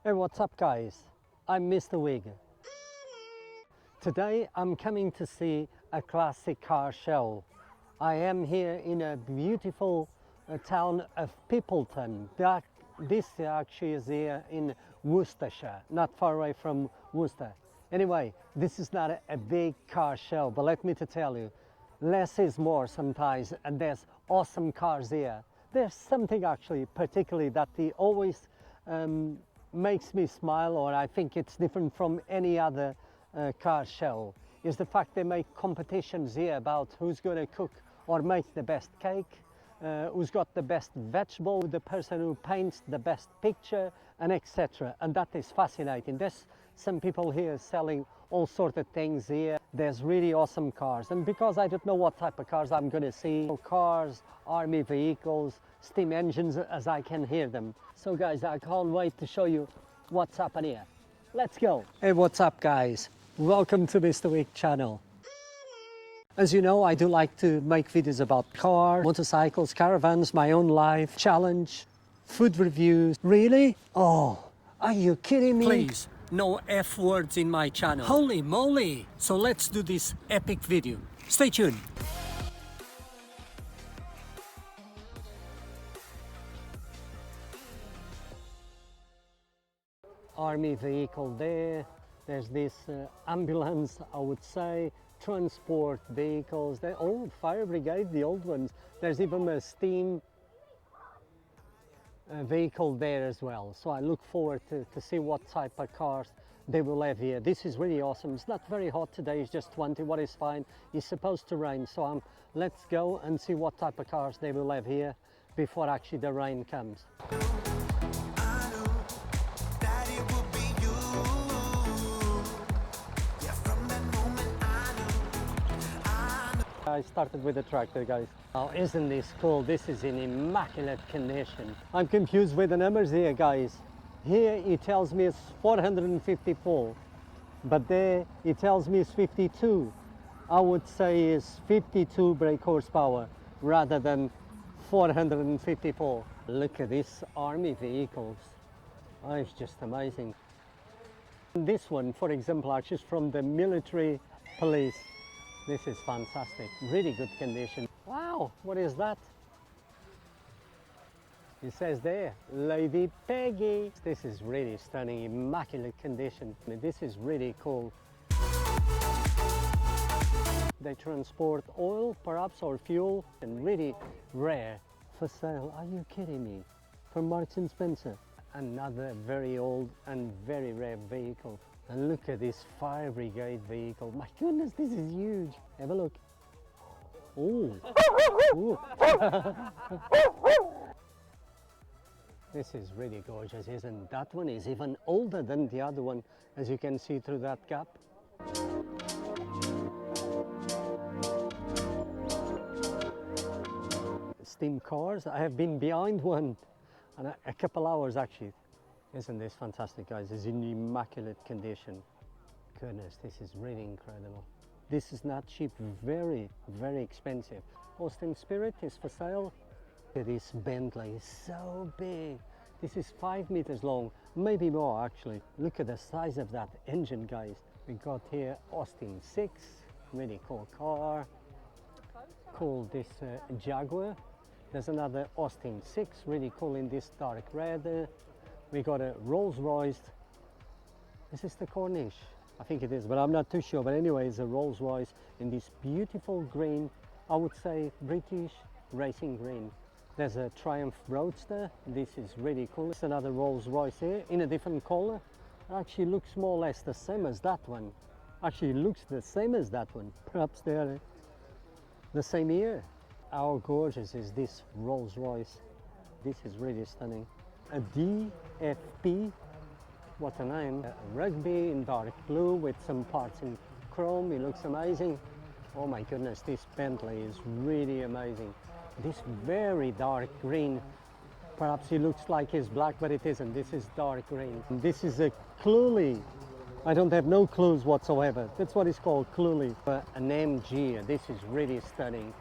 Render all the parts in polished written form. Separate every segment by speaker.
Speaker 1: Hey, what's up guys? I'm Mr. Wig. Today I'm coming to see a classic car show. I am here in a beautiful town of Peopleton. This actually is here in Worcestershire, not far away from Worcester. Anyway, this is not a big car show, but let me to tell you, less is more sometimes, and there's awesome cars here. There's something actually particularly that they always makes me smile, or I think it's different from any other car show, is the fact they make competitions here about who's going to cook or make the best cake, who's got the best vegetable, the person who paints the best picture, and etc. And that is fascinating. There's some people here selling all sorts of things here. There's really awesome cars, and because I don't know what type of cars I'm going to see, cars, army vehicles, steam engines as I can hear them. So guys, I can't wait to show you what's happening here. Let's go. Hey, what's up guys? Welcome to Mr. Wick channel. As you know, I do like to make videos about cars, motorcycles, caravans, my own life, challenge, food reviews. Really? Oh, are you kidding me? Please, no F words in my channel. Holy moly! So let's do this epic video. Stay tuned. Army vehicle there. There's this ambulance, I would say, transport vehicles. The old fire brigade, the old ones. There's even a steam vehicle there as well. So I look forward to see what type of cars they will have here. This is really awesome. It's not very hot today, it's just 20, what is fine. It's supposed to rain, so let's go and see what type of cars they will have here before actually the rain comes. I started with the tractor, guys. Oh, isn't this cool? This is in immaculate condition. I'm confused with the numbers here, guys. Here it tells me it's 454, but there it tells me it's 52. I would say it's 52 brake horsepower rather than 454. Look at these army vehicles. Oh, it's just amazing. This one, for example, actually is from the military police. This is fantastic, really good condition. Wow, what is that? It says there, Lady Peggy. This is really stunning, immaculate condition. I mean, this is really cool. They transport oil, perhaps, or fuel, and really rare. For sale, are you kidding me? From Marks & Spencer. Another very old and very rare vehicle. And look at this fire brigade vehicle. My goodness, this is huge. Have a look. Ooh. Ooh. This is really gorgeous, isn't it? That one is even older than the other one, as you can see through that gap. Steam cars. I have been behind one and a couple hours actually. Isn't this fantastic, guys? It's in immaculate condition. Goodness, this is really incredible. This is not cheap, very, very expensive. Austin Spirit is for sale. This Bentley is so big. This is 5 meters long, maybe more actually. Look at the size of that engine, guys. We got here Austin 6, really cool car. Cool, this Jaguar. There's another Austin 6, really cool in this dark red. We got a Rolls Royce. Is this the Corniche? I think it is, but I'm not too sure. But anyway, it's a Rolls Royce in this beautiful green, I would say British racing green. There's a Triumph Roadster. This is really cool. It's another Rolls Royce here in a different color. It actually looks more or less the same as that one. Actually looks the same as that one. Perhaps they're the same year. How gorgeous is this Rolls Royce? This is really stunning. A DFP, what a name. A rugby in dark blue with some parts in chrome. It looks amazing. Oh my goodness, this Bentley is really amazing. This very dark green, perhaps it looks like it's black, but it isn't. This is dark green. This is a Cluely. I don't have no clues whatsoever. That's what it's called, Cluely. But an MG, this is really stunning.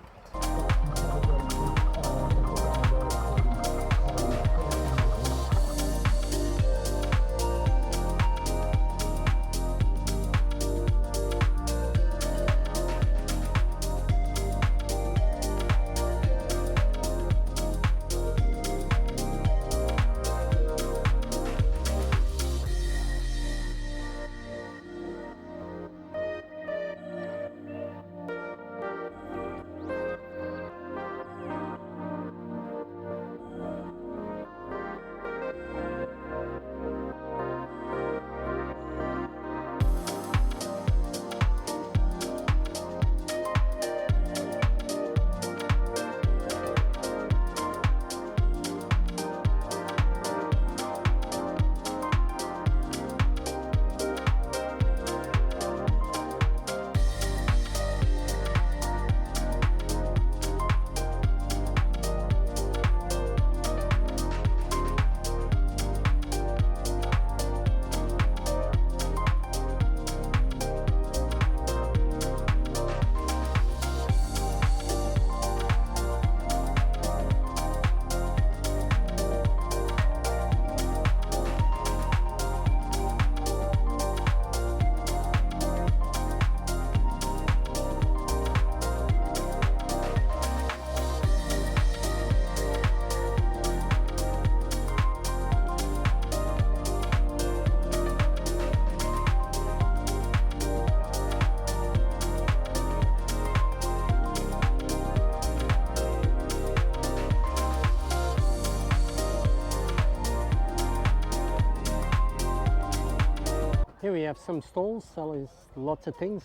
Speaker 1: Here we have some stalls selling lots of things.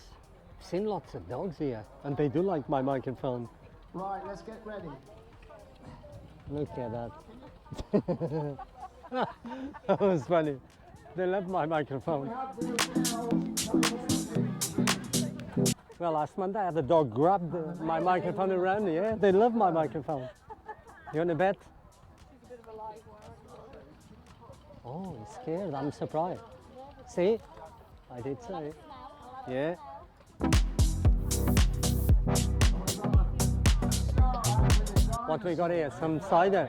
Speaker 1: I've seen lots of dogs here, and they do like my microphone.
Speaker 2: Right, let's get ready.
Speaker 1: Look at that. That was funny. They love my microphone. Well, last Monday I had a dog grab my microphone around. Yeah, they love my microphone. You want to bet?
Speaker 3: She's a bit of a live one.
Speaker 1: Oh, he's scared. I'm surprised. See? I did say. Yeah. What we got here? Some cider?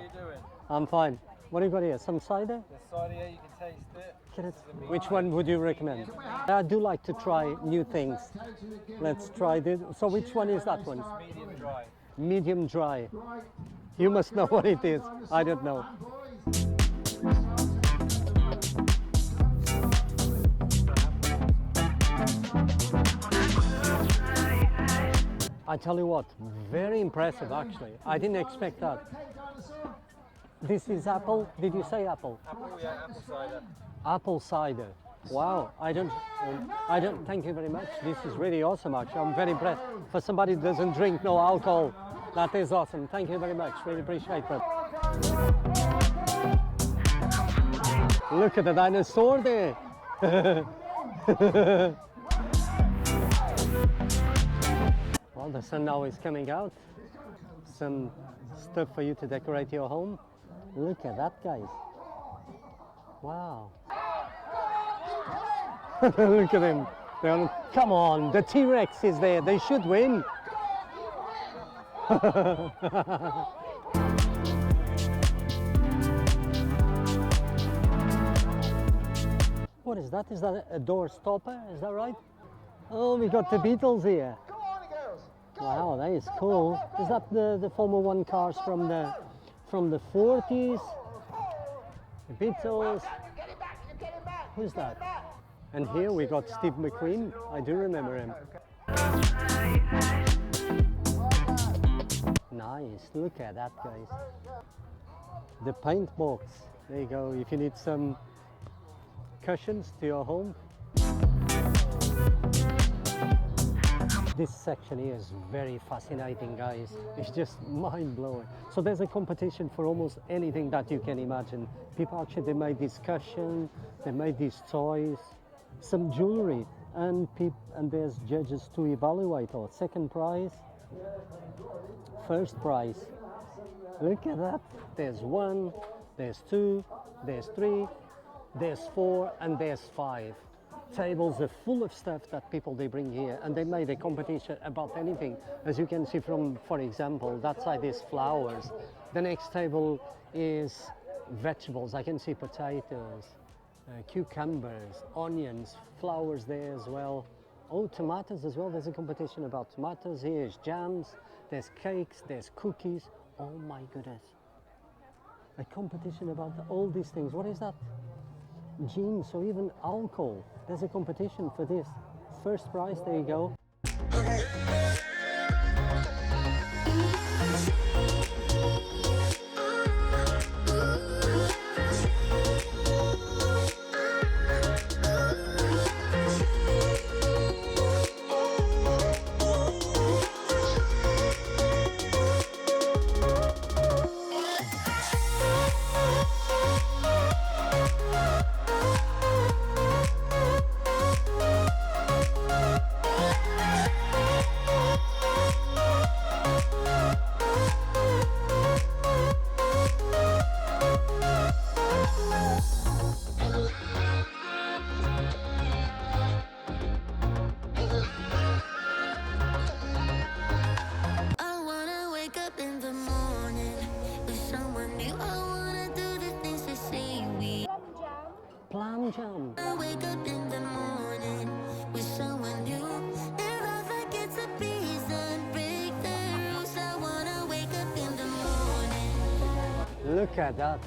Speaker 1: I'm fine. What do you got here? Some cider?
Speaker 4: The cider, yeah, you can taste it.
Speaker 1: Which one would you recommend? I do like to try new things. Let's try this. So which one is that one?
Speaker 4: Medium dry.
Speaker 1: Medium dry. You must know what it is. I don't know. I tell you what, very impressive actually. I didn't expect that. This is apple. Did you say apple?
Speaker 4: Apple, yeah, apple cider.
Speaker 1: Apple cider. Wow, I don't, thank you very much. This is really awesome actually. I'm very impressed. For somebody who doesn't drink no alcohol, that is awesome. Thank you very much. Really appreciate it. Look at the dinosaur there. Well, the sun now is coming out. Some stuff for you to decorate your home. Look at that, guys. Wow. Look at him. Come on, the T-Rex is there. They should win. What is that? Is that a door stopper? Is that right? Oh, we got the Beatles here. Wow, that is cool. Is that the Formula One cars from the 40s? The Beatles. Who's that? And here we got Steve McQueen. I do remember him. Nice. Look at that, guys. The paint box. There you go. If you need some cushions to your home. This section here is very fascinating, guys. It's just mind-blowing. So there's a competition for almost anything that you can imagine. People actually, they made this cushion, they made these toys, some jewelry, and there's judges to evaluate. Or second prize, first prize. Look at that. There's 1, there's 2, there's 3, there's 4, and there's 5. Tables are full of stuff that people they bring here, and they made a competition about anything. As you can see from, for example, that side is flowers. The next table is vegetables. I can see potatoes, cucumbers, onions, flowers there as well. Oh, tomatoes as well. There's a competition about tomatoes. Here's jams, there's cakes, there's cookies. Oh my goodness. A competition about all these things. What is that? Gin, so even alcohol. There's a competition for this. First prize, there you go. Plum jam.
Speaker 5: I wake up in the morning with someone new. And I forget to peace and break the rules. I wanna wake up in the morning.
Speaker 1: Look at that.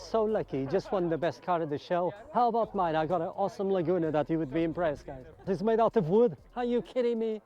Speaker 1: so lucky. He just won the best car at the show. How about mine? I got an awesome Laguna that you would be impressed, guys. It's made out of wood. Are you kidding me?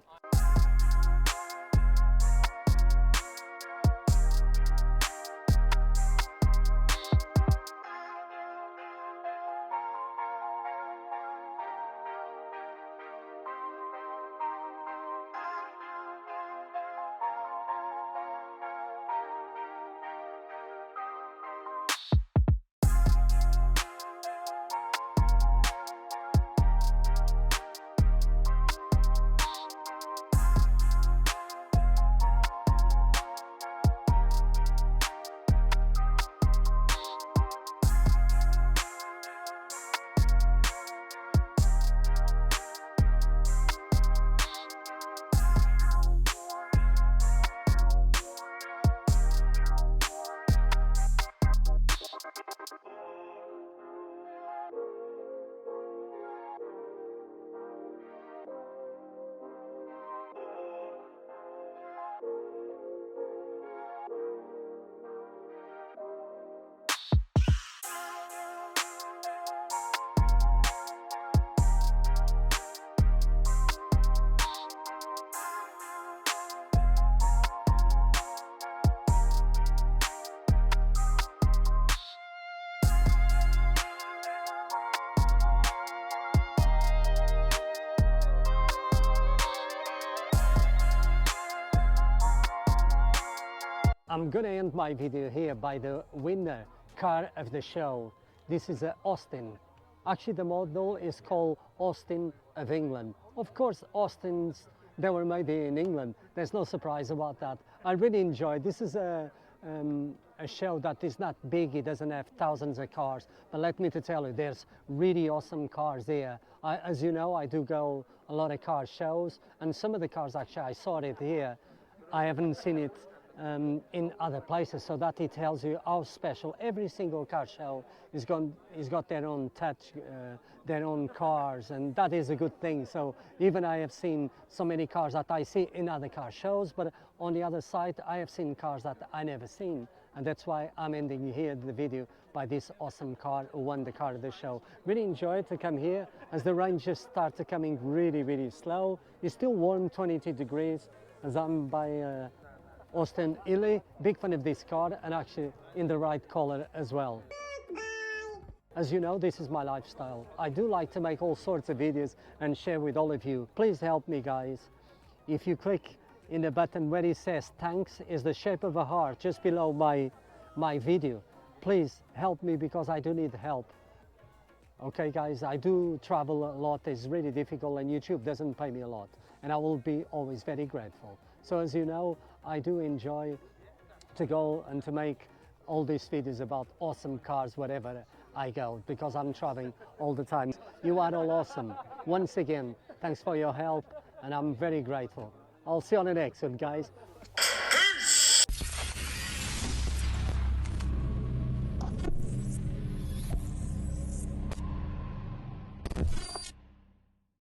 Speaker 1: I'm gonna end my video here by the winner car of the show. This is a Austin. Actually, the model is called Austin of England. Of course, Austins, they were made in England. There's no surprise about that. I really enjoyed. This is a show that is not big. It doesn't have thousands of cars. But let me to tell you, there's really awesome cars there. As you know, I do go a lot of car shows, and some of the cars actually I saw it here. I haven't seen it in other places, so that it tells you how special every single car show is got their own touch, their own cars, and that is a good thing. So even I have seen so many cars that I see in other car shows, but on the other side I have seen cars that I never seen, and that's why I'm ending here the video by this awesome car who won the car of the show. Really enjoyed to come here as the rain just started coming really slow. It's still warm, 22 degrees, as I'm by Austin Ely. Big fan of this car, and actually in the right color as well. As you know, this is my lifestyle. I do like to make all sorts of videos and share with all of you. Please help me, guys. If you click in the button where it says thanks, is the shape of a heart just below my video. Please help me, because I do need help. Okay guys, I do travel a lot. It's really difficult, and YouTube doesn't pay me a lot, and I will be always very grateful. So as you know, I do enjoy to go and to make all these videos about awesome cars wherever I go, because I'm traveling all the time. You are all awesome. Once again, thanks for your help, and I'm very grateful. I'll see you on the next one, guys.